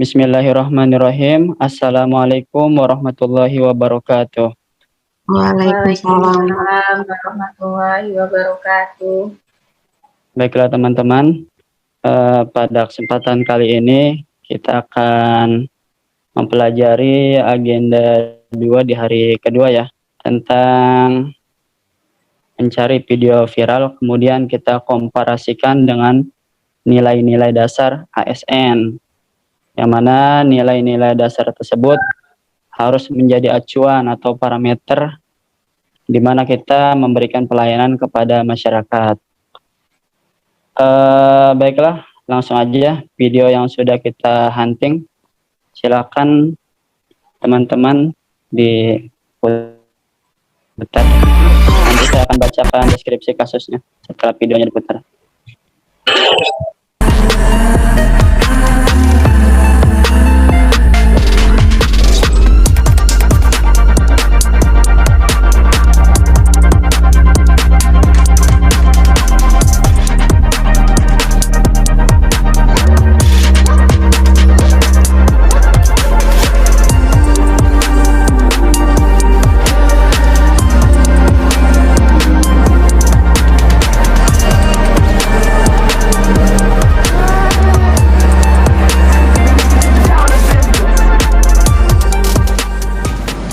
Bismillahirrahmanirrahim. Assalamualaikum warahmatullahi wabarakatuh. Waalaikumsalam warahmatullahi wabarakatuh. Baiklah teman-teman, pada kesempatan kali ini kita akan mempelajari agenda 2 di hari kedua ya, tentang mencari video viral, kemudian kita komparasikan dengan nilai-nilai dasar ASN, yang mana nilai-nilai dasar tersebut harus menjadi acuan atau parameter di mana kita memberikan pelayanan kepada masyarakat. Baiklah, langsung aja video yang sudah kita hunting. Silakan teman-teman diputar. Nanti saya akan bacakan deskripsi kasusnya setelah videonya diputar.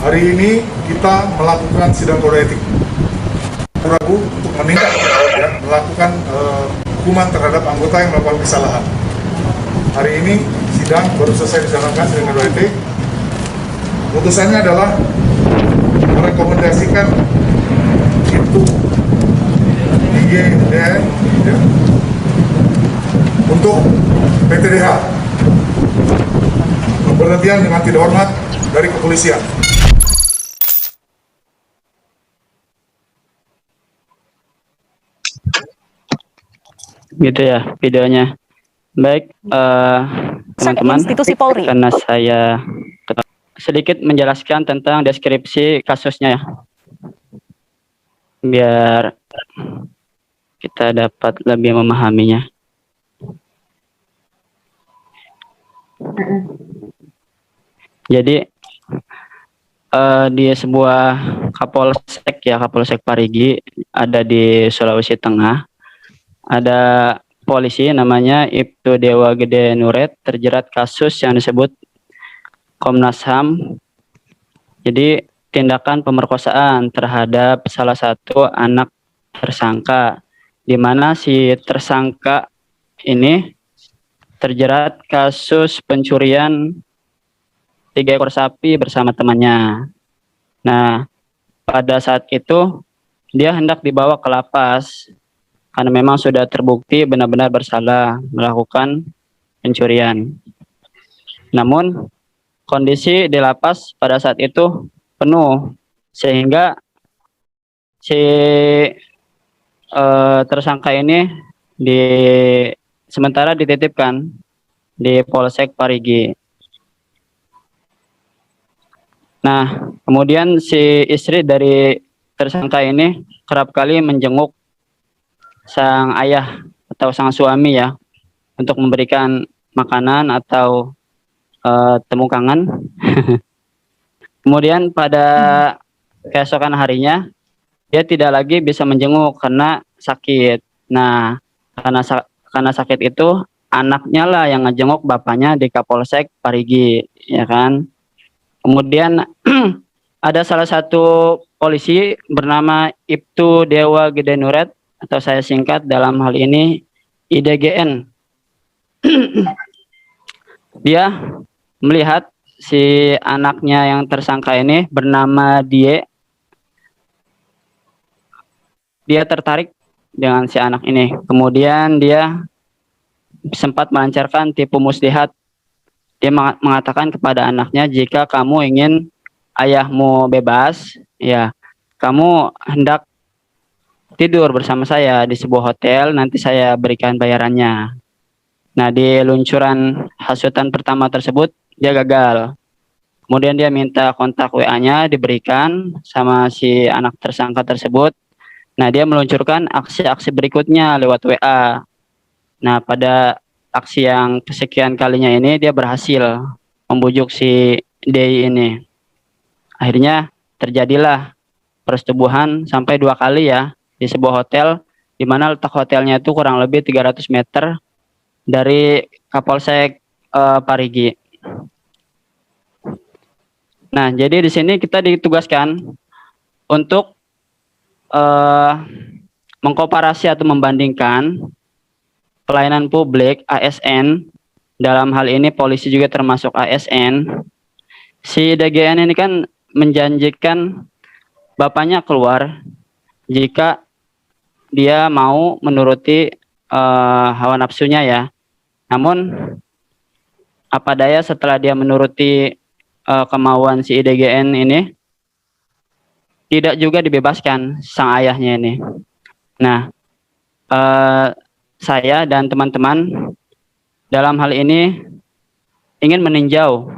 Hari ini kita melakukan sidang kode etik. Ragu untuk menindak, ya, melakukan hukuman terhadap anggota yang melakukan kesalahan. Hari ini sidang baru selesai dijalankan sidang kode etik. Putusannya adalah merekomendasikan itu IGDN ya, untuk PTDH, pemberhentian dengan tidak hormat dari kepolisian. Gitu ya videonya. Baik, teman-teman, Institusi Polri. karena saya sedikit menjelaskan tentang deskripsi kasusnya ya, biar kita dapat lebih memahaminya. Jadi di sebuah Kapolsek ya, Kapolsek Parigi, ada di Sulawesi Tengah. Ada polisi namanya Ibtu Dewa Gede Nuret terjerat kasus yang disebut Komnas HAM. Jadi tindakan pemerkosaan terhadap salah satu anak tersangka, di mana si tersangka ini terjerat kasus pencurian 3 ekor sapi bersama temannya. Nah, pada saat itu dia hendak dibawa ke lapas karena memang sudah terbukti benar-benar bersalah melakukan pencurian. Namun kondisi di lapas pada saat itu penuh, sehingga si tersangka ini sementara dititipkan di Polsek Parigi. Nah, kemudian si istri dari tersangka ini kerap kali menjenguk sang ayah atau sang suami ya, untuk memberikan makanan atau temu kangen. Kemudian pada keesokan harinya dia tidak lagi bisa menjenguk karena sakit. Nah, karena sakit itu anaknya lah yang ngejenguk bapaknya di Kapolsek Parigi, ya kan. Kemudian ada salah satu polisi bernama Ibtu Dewa Gede Nuret, atau saya singkat dalam hal ini IDGN. Dia melihat si anaknya yang tersangka ini bernama Die. Dia tertarik dengan si anak ini. Kemudian dia sempat melancarkan tipu muslihat. Dia mengatakan kepada anaknya, jika kamu ingin ayahmu bebas, ya kamu hendak tidur bersama saya di sebuah hotel, nanti saya berikan bayarannya. Nah, di luncuran hasutan pertama tersebut dia gagal. Kemudian dia minta kontak WA-nya diberikan sama si anak tersangka tersebut. Nah, dia meluncurkan aksi-aksi berikutnya lewat WA. Nah, pada aksi yang kesekian kalinya ini dia berhasil membujuk si DI ini. Akhirnya terjadilah persetubuhan sampai 2 kali ya di sebuah hotel, di mana letak hotelnya itu kurang lebih 300 meter dari Kapolsek Parigi. Nah, jadi di sini kita ditugaskan untuk mengkomparasi atau membandingkan pelayanan publik ASN, dalam hal ini polisi juga termasuk ASN. Si DGN ini kan menjanjikan bapaknya keluar jika dia mau menuruti hawa nafsunya ya. Namun apa daya setelah dia menuruti kemauan si DGN ini, tidak juga dibebaskan sang ayahnya ini. Nah, saya dan teman-teman dalam hal ini ingin meninjau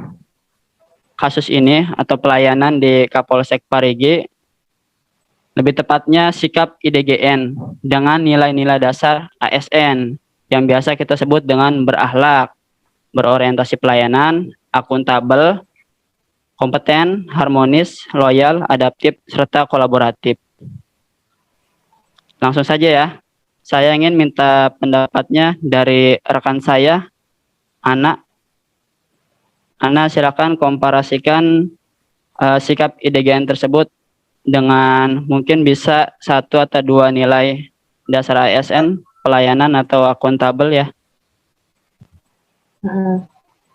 kasus ini atau pelayanan di Kapolsek Parigi, lebih tepatnya sikap IDGN dengan nilai-nilai dasar ASN yang biasa kita sebut dengan berakhlak, berorientasi pelayanan, akuntabel, kompeten, harmonis, loyal, adaptif, serta kolaboratif. Langsung saja ya, saya ingin minta pendapatnya dari rekan saya, Ana. Ana, silakan komparasikan sikap IDGN tersebut dengan mungkin bisa 1 atau 2 nilai dasar ASN, pelayanan atau akuntabel ya.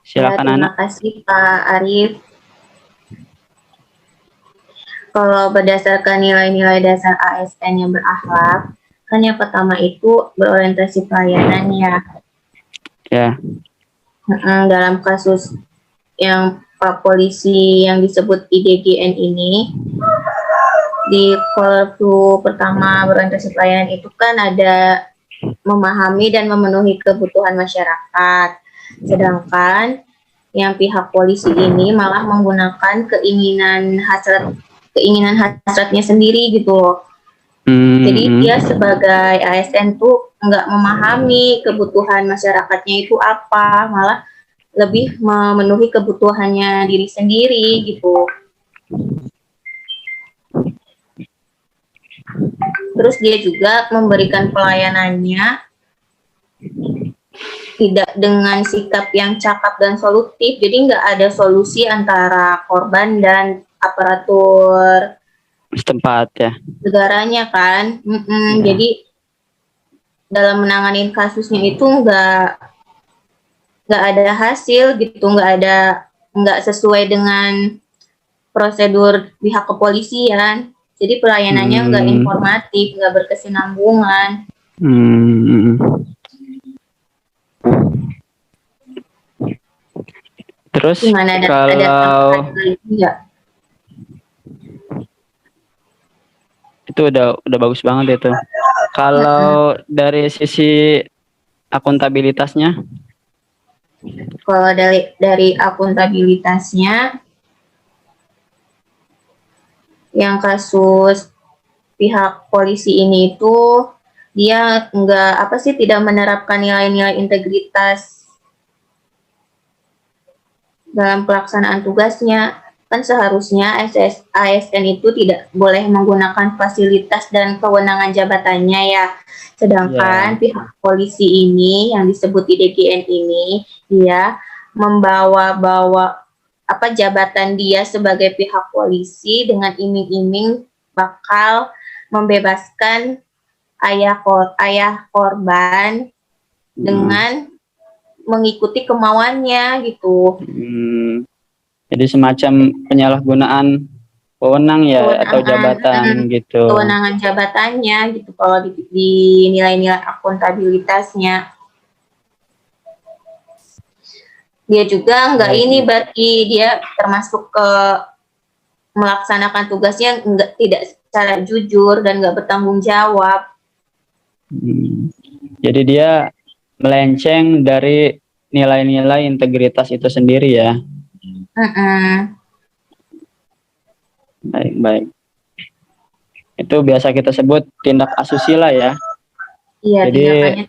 Silakan Ya, Ana. terima kasih Pak Arif. Kalau berdasarkan nilai-nilai dasar ASN yang berakhlak, kan yang pertama itu berorientasi pelayanan ya. Ya. Dalam kasus yang Pak Polisi yang disebut IDGN ini, di kolom pertama berorientasi pelayanan itu kan ada memahami dan memenuhi kebutuhan masyarakat. Sedangkan yang pihak polisi ini malah menggunakan keinginan hasratnya sendiri gitu loh. Jadi dia sebagai ASN tuh nggak memahami kebutuhan masyarakatnya itu apa, malah lebih memenuhi kebutuhannya diri sendiri gitu. Terus dia juga memberikan pelayanannya tidak dengan sikap yang cakap dan solutif, jadi nggak ada solusi antara korban dan aparatur Setempat ya. negaranya kan. Jadi dalam menangani kasusnya itu nggak ada hasil gitu, nggak sesuai dengan prosedur pihak kepolisian. Jadi pelayanannya nggak informatif, nggak berkesinambungan. Terus Gimana, kalau itu udah bagus banget itu. Kalau dari sisi akuntabilitasnya? Kalau dari akuntabilitasnya, yang kasus pihak polisi ini itu dia tidak menerapkan nilai-nilai integritas dalam pelaksanaan tugasnya. Kan seharusnya ASN itu tidak boleh menggunakan fasilitas dan kewenangan jabatannya ya. Sedangkan pihak polisi ini yang disebut IDGN ini, dia membawa-bawa jabatan dia sebagai pihak polisi dengan iming-iming bakal membebaskan ayah korban dengan mengikuti kemauannya gitu. Jadi semacam penyalahgunaan wewenang ya, atau jabatan gitu. Kewenangan jabatannya gitu kalau di nilai-nilai akuntabilitasnya. Dia juga berarti dia termasuk ke melaksanakan tugasnya tidak secara jujur dan nggak bertanggung jawab. Jadi dia melenceng dari nilai-nilai integritas itu sendiri ya. Baik. Itu biasa kita sebut tindak asusila ya. Iya, jadi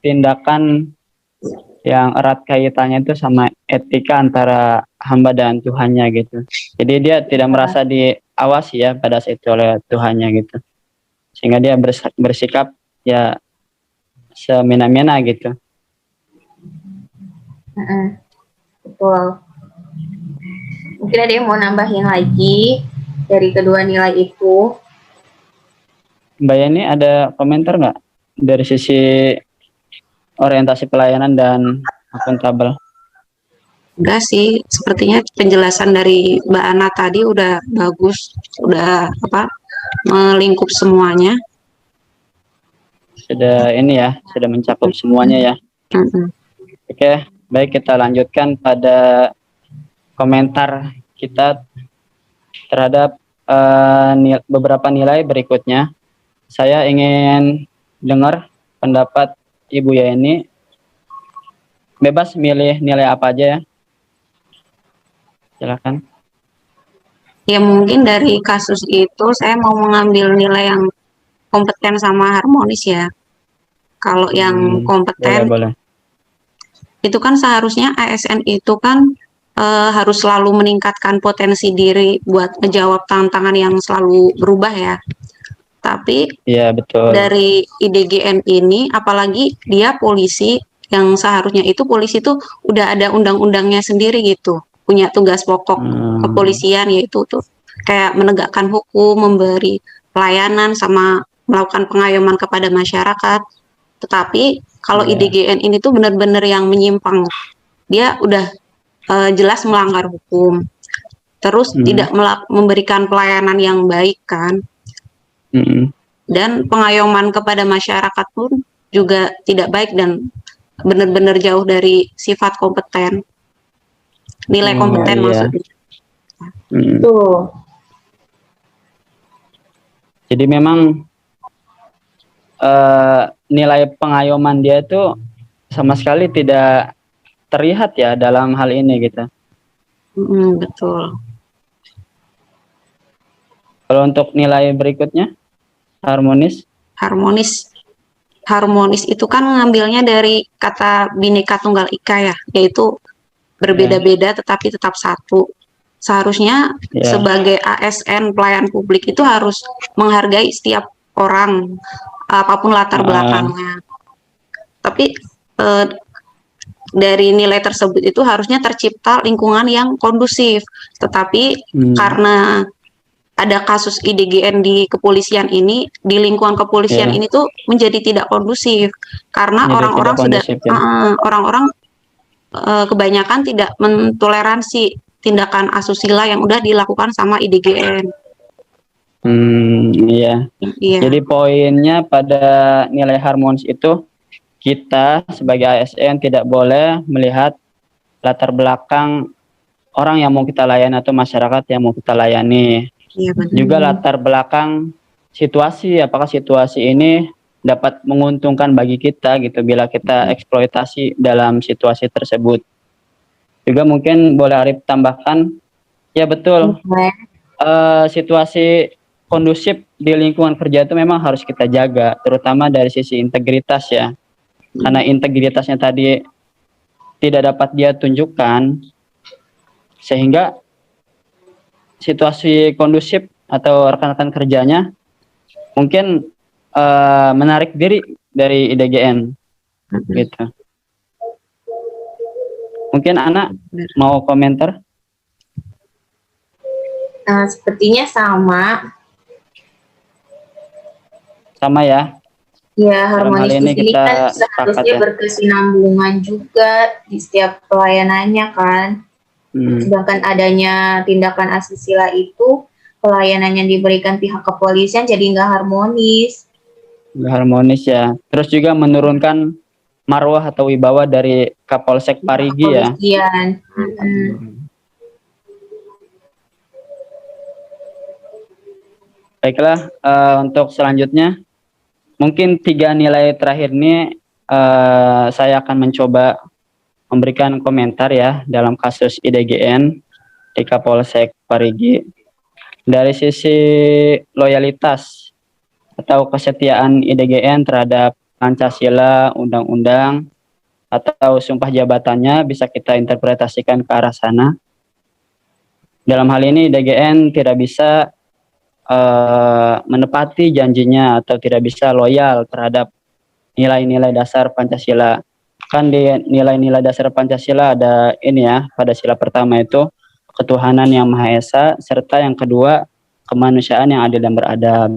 tindakan yang erat kaitannya itu sama etika antara hamba dan Tuhannya gitu. Jadi dia tidak merasa diawasi ya pada saat itu oleh Tuhannya gitu. Sehingga dia bersikap ya semena-mena gitu. Betul. Mungkin ada yang mau nambahin lagi dari kedua nilai itu? Mbak Yani ada komentar nggak dari sisi orientasi pelayanan dan akuntabel? Enggak sih, sepertinya penjelasan dari Mbak Ana tadi udah bagus, udah melingkup semuanya. Sudah ini ya, sudah mencakup semuanya ya. Oke, baik kita lanjutkan pada komentar kita terhadap beberapa nilai berikutnya. Saya ingin dengar pendapat Ibu Yani. Bebas milih nilai apa aja ya. Silakan. Ya mungkin dari kasus itu saya mau mengambil nilai yang kompeten sama harmonis ya. Kalau yang kompeten boleh. Itu kan seharusnya ASN itu kan harus selalu meningkatkan potensi diri buat menjawab tantangan yang selalu berubah ya. Tapi Iya, betul. dari IDGN ini, apalagi dia polisi, yang seharusnya itu polisi itu udah ada undang-undangnya sendiri gitu, punya tugas pokok kepolisian, yaitu tuh kayak menegakkan hukum, memberi pelayanan, sama melakukan pengayoman kepada masyarakat. Tetapi kalau IDGN ini tuh benar-benar yang menyimpang, dia udah jelas melanggar hukum, terus tidak memberikan pelayanan yang baik kan. Dan pengayoman kepada masyarakat pun juga tidak baik dan benar-benar jauh dari sifat kompeten, nilai kompeten maksudnya. Tuh. Jadi memang nilai pengayoman dia itu sama sekali tidak terlihat ya dalam hal ini gitu. Betul. Kalau untuk nilai berikutnya, harmonis itu kan ngambilnya dari kata Bhinneka Tunggal Ika ya, yaitu berbeda-beda tetapi tetap satu. Seharusnya sebagai ASN pelayan publik itu harus menghargai setiap orang apapun latar belakangnya. Tapi dari nilai tersebut itu harusnya tercipta lingkungan yang kondusif. Tetapi karena ada kasus IDGN di kepolisian ini, di lingkungan kepolisian ini tuh menjadi tidak kondusif karena orang-orang sudah orang-orang kebanyakan tidak mentoleransi tindakan asusila yang udah dilakukan sama IDGN. Jadi poinnya pada nilai harmonis itu, kita sebagai ASN tidak boleh melihat latar belakang orang yang mau kita layani atau masyarakat yang mau kita layani. Juga latar belakang situasi, apakah situasi ini dapat menguntungkan bagi kita gitu bila kita eksploitasi dalam situasi tersebut. Juga mungkin boleh Arif tambahkan, ya betul, situasi kondusif di lingkungan kerja itu memang harus kita jaga, terutama dari sisi integritas ya. Karena integritasnya tadi tidak dapat dia tunjukkan, sehingga situasi kondusif atau rekan-rekan kerjanya mungkin menarik diri dari IDGN gitu. Mungkin Ana mau komentar? Sepertinya sama ya. Ya, harmonis di sini kan seharusnya berkesinambungan juga di setiap pelayanannya kan. Sedangkan adanya tindakan asusila itu, pelayanan yang diberikan pihak kepolisian jadi nggak harmonis. Nggak harmonis ya. Terus juga menurunkan marwah atau wibawa dari Kapolsek Parigi ya. Baiklah, untuk selanjutnya, mungkin 3 nilai terakhir ini saya akan mencoba memberikan komentar ya dalam kasus IDGN di Kapolsek Parigi. Dari sisi loyalitas atau kesetiaan IDGN terhadap Pancasila, undang-undang, atau sumpah jabatannya bisa kita interpretasikan ke arah sana. Dalam hal ini DGN tidak bisa menepati janjinya atau tidak bisa loyal terhadap nilai-nilai dasar Pancasila. Kan di nilai-nilai dasar Pancasila ada ini ya, pada sila pertama itu ketuhanan yang Maha Esa, serta yang kedua kemanusiaan yang adil dan beradab.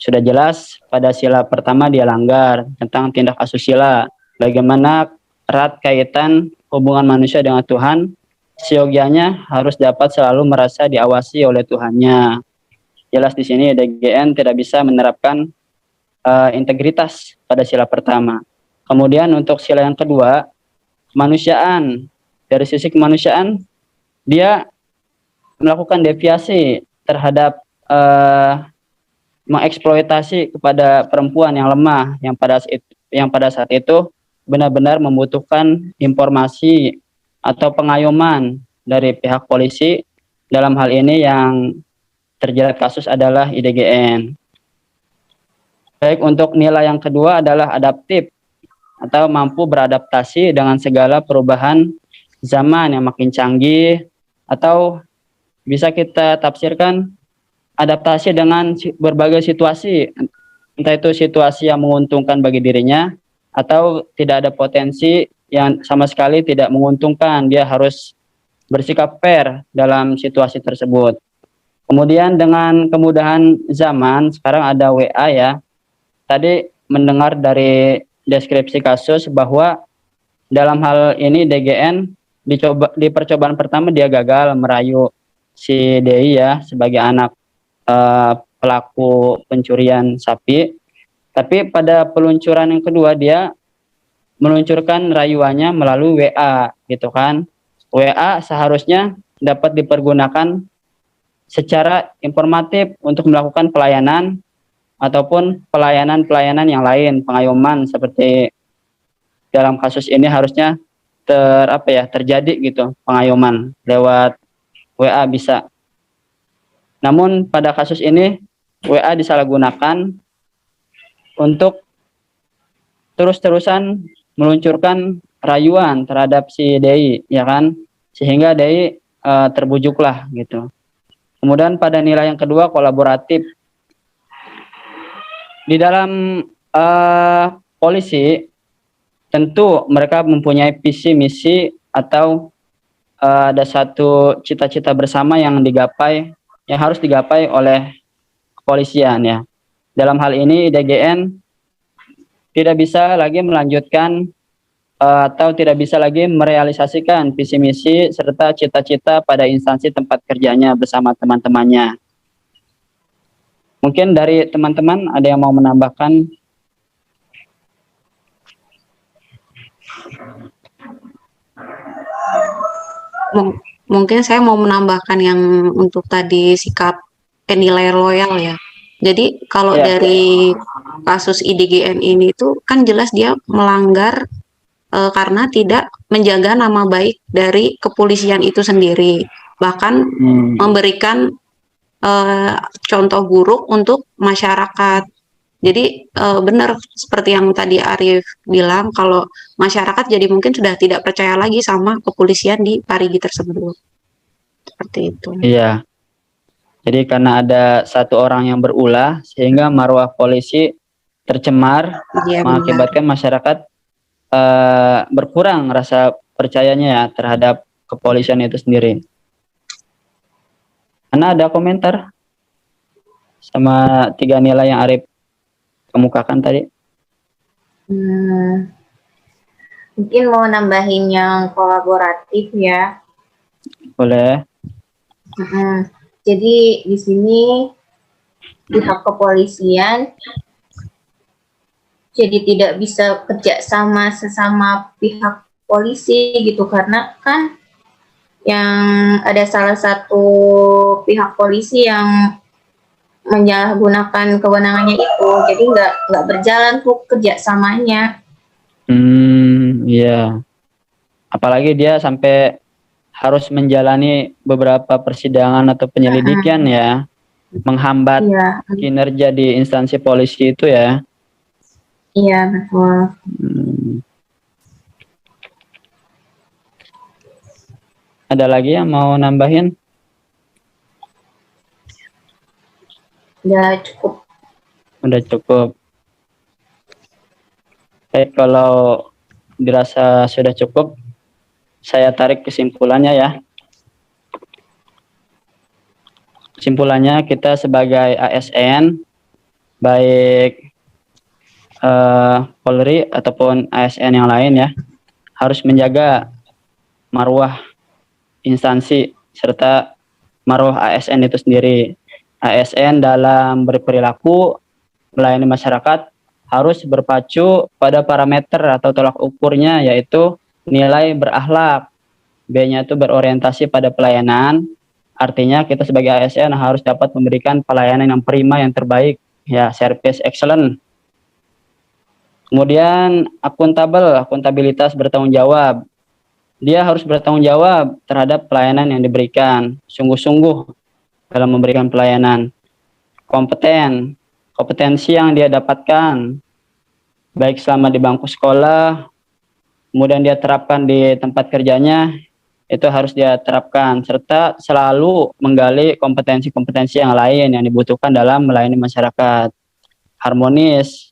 Sudah jelas pada sila pertama dia langgar tentang tindak asusila, bagaimana erat kaitan hubungan manusia dengan Tuhan, seyogianya harus dapat selalu merasa diawasi oleh Tuhannya. Jelas di sini DGN tidak bisa menerapkan integritas pada sila pertama. Kemudian untuk sila yang kedua, kemanusiaan. Dari sisi kemanusiaan, dia melakukan deviasi terhadap mengeksploitasi kepada perempuan yang lemah, yang pada saat itu benar-benar membutuhkan informasi atau pengayoman dari pihak polisi. Dalam hal ini yang terjerat kasus adalah IDGN. Baik, untuk nilai yang kedua adalah adaptif atau mampu beradaptasi dengan segala perubahan zaman yang makin canggih, atau bisa kita tafsirkan adaptasi dengan berbagai situasi, entah itu situasi yang menguntungkan bagi dirinya atau tidak ada potensi yang sama sekali tidak menguntungkan, dia harus bersikap fair dalam situasi tersebut. Kemudian dengan kemudahan zaman, sekarang ada WA ya. Tadi mendengar dari deskripsi kasus bahwa dalam hal ini DGN di percobaan pertama dia gagal merayu si DI ya sebagai anak pelaku pencurian sapi. Tapi pada peluncuran yang kedua dia meluncurkan rayuannya melalui WA gitu kan. WA seharusnya dapat dipergunakan secara informatif untuk melakukan pelayanan ataupun pelayanan-pelayanan yang lain, pengayoman seperti dalam kasus ini harusnya terjadi gitu, pengayoman lewat WA bisa. Namun pada kasus ini WA disalahgunakan untuk terus-terusan meluncurkan rayuan terhadap si DI, ya kan, sehingga DI terbujuklah gitu. Kemudian pada nilai yang kedua kolaboratif. Di dalam polisi tentu mereka mempunyai visi misi atau ada satu cita-cita bersama yang harus digapai oleh kepolisian ya. Dalam hal ini DGN tidak bisa lagi melanjutkan atau tidak bisa lagi merealisasikan visi misi serta cita-cita pada instansi tempat kerjanya bersama teman-temannya. Mungkin dari teman-teman ada yang mau menambahkan? Mungkin saya mau menambahkan yang untuk tadi sikap nilai loyal ya. Jadi kalau dari kasus IDGN ini tuh kan jelas dia melanggar karena tidak menjaga nama baik dari kepolisian itu sendiri. Bahkan memberikan contoh buruk untuk masyarakat. Jadi benar seperti yang tadi Arif bilang, kalau masyarakat jadi mungkin sudah tidak percaya lagi sama kepolisian di Parigi tersebut. Seperti itu. Iya. Jadi karena ada satu orang yang berulah sehingga marwah polisi tercemar, mengakibatkan masyarakat berkurang rasa percayanya ya terhadap kepolisian itu sendiri. Karena ada komentar sama 3 nilai yang Arif kemukakan tadi. Mungkin mau nambahin yang kolaboratif ya. Boleh. Jadi di sini pihak kepolisian jadi tidak bisa kerja sama sesama pihak polisi gitu, karena kan yang ada salah satu pihak polisi yang menyalahgunakan kewenangannya itu, jadi nggak berjalan tuh kerjasamanya. Iya. Apalagi dia sampai harus menjalani beberapa persidangan atau penyelidikan ya, menghambat kinerja di instansi polisi itu ya. Iya, betul. Ada lagi yang mau nambahin? Udah cukup. Udah cukup. Baik, kalau dirasa sudah cukup, saya tarik kesimpulannya ya. Kesimpulannya, kita sebagai ASN, baik Polri ataupun ASN yang lain ya, harus menjaga marwah instansi serta marwah ASN itu sendiri. ASN dalam berperilaku melayani masyarakat harus berpacu pada parameter atau tolak ukurnya, yaitu nilai berakhlak. B-nya itu berorientasi pada pelayanan. Artinya kita sebagai ASN harus dapat memberikan pelayanan yang prima, yang terbaik, ya, service excellent. Kemudian akuntabel, akuntabilitas, bertanggung jawab. Dia harus bertanggung jawab terhadap pelayanan yang diberikan, sungguh-sungguh dalam memberikan pelayanan. Kompeten, kompetensi yang dia dapatkan, baik selama di bangku sekolah, kemudian dia terapkan di tempat kerjanya, itu harus dia terapkan, serta selalu menggali kompetensi-kompetensi yang lain yang dibutuhkan dalam melayani masyarakat. Harmonis,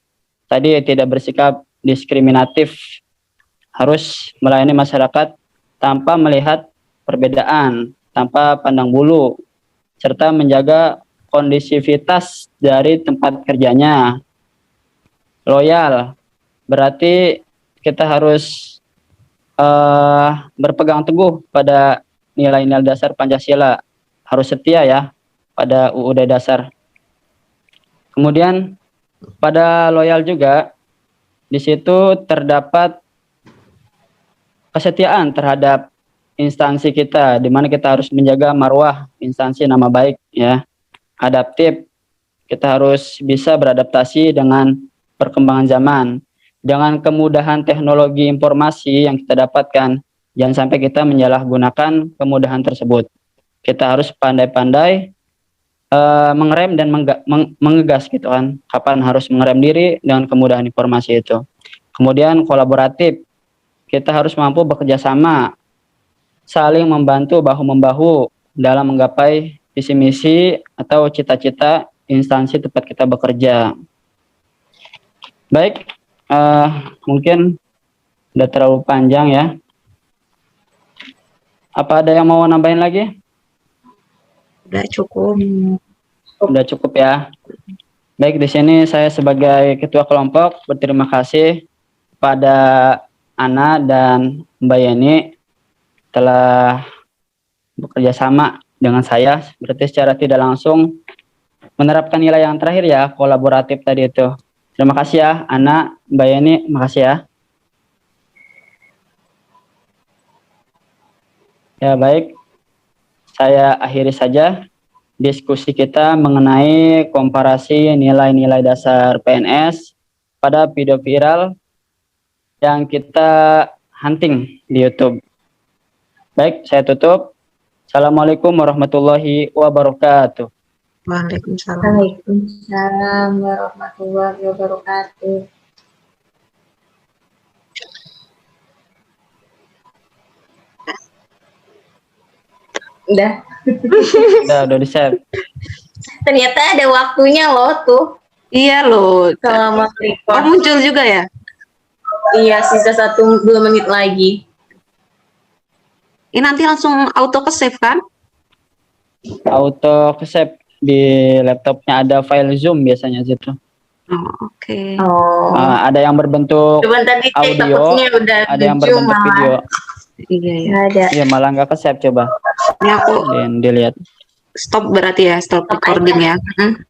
tadi tidak bersikap diskriminatif, harus melayani masyarakat tanpa melihat perbedaan, tanpa pandang bulu, serta menjaga kondisivitas dari tempat kerjanya. Loyal, berarti kita harus berpegang teguh pada nilai-nilai dasar Pancasila, harus setia ya pada UUD dasar. Kemudian pada loyal juga, di situ terdapat kesetiaan terhadap instansi kita, di mana kita harus menjaga marwah instansi, nama baik ya. Adaptif, kita harus bisa beradaptasi dengan perkembangan zaman. Dengan kemudahan teknologi informasi yang kita dapatkan, jangan sampai kita menyalahgunakan kemudahan tersebut. Kita harus pandai-pandai mengerem dan mengegas gitu kan, kapan harus mengerem diri dengan kemudahan informasi itu. Kemudian kolaboratif, kita harus mampu bekerja sama, saling membantu bahu-membahu dalam menggapai visi misi atau cita-cita instansi tempat kita bekerja. Baik, mungkin udah terlalu panjang ya. Apa ada yang mau nambahin lagi? Udah cukup. Udah cukup ya. Baik, di sini saya sebagai ketua kelompok berterima kasih kepada Ana dan Mbak Yeni telah bekerja sama dengan saya, berarti secara tidak langsung menerapkan nilai yang terakhir ya, kolaboratif tadi itu. Terima kasih ya Ana, Mbak Yeni, makasih ya. Ya baik, saya akhiri saja diskusi kita mengenai komparasi nilai-nilai dasar PNS pada video viral yang kita hunting di YouTube. Baik, saya tutup. Assalamualaikum warahmatullahi wabarakatuh. Waalaikumsalam. Waalaikumsalam warahmatullahi wabarakatuh. Udah. Udah di-share. Ternyata ada waktunya loh tuh. Iya loh. Selama Oh, record. muncul juga ya? Iya, sisa 2 menit lagi. Ini nanti langsung auto ke save kan? Auto save di laptopnya, ada file Zoom biasanya situ. Oh, oke. Oh. Ada yang berbentuk Coba tadi cek audio, takutnya udah ada yang lucu berbentuk malah. video. Iya ya. Nggak ada. Iya, malah nggak ke save, coba Ini aku dilihat. stop berarti ya, stop recording ya.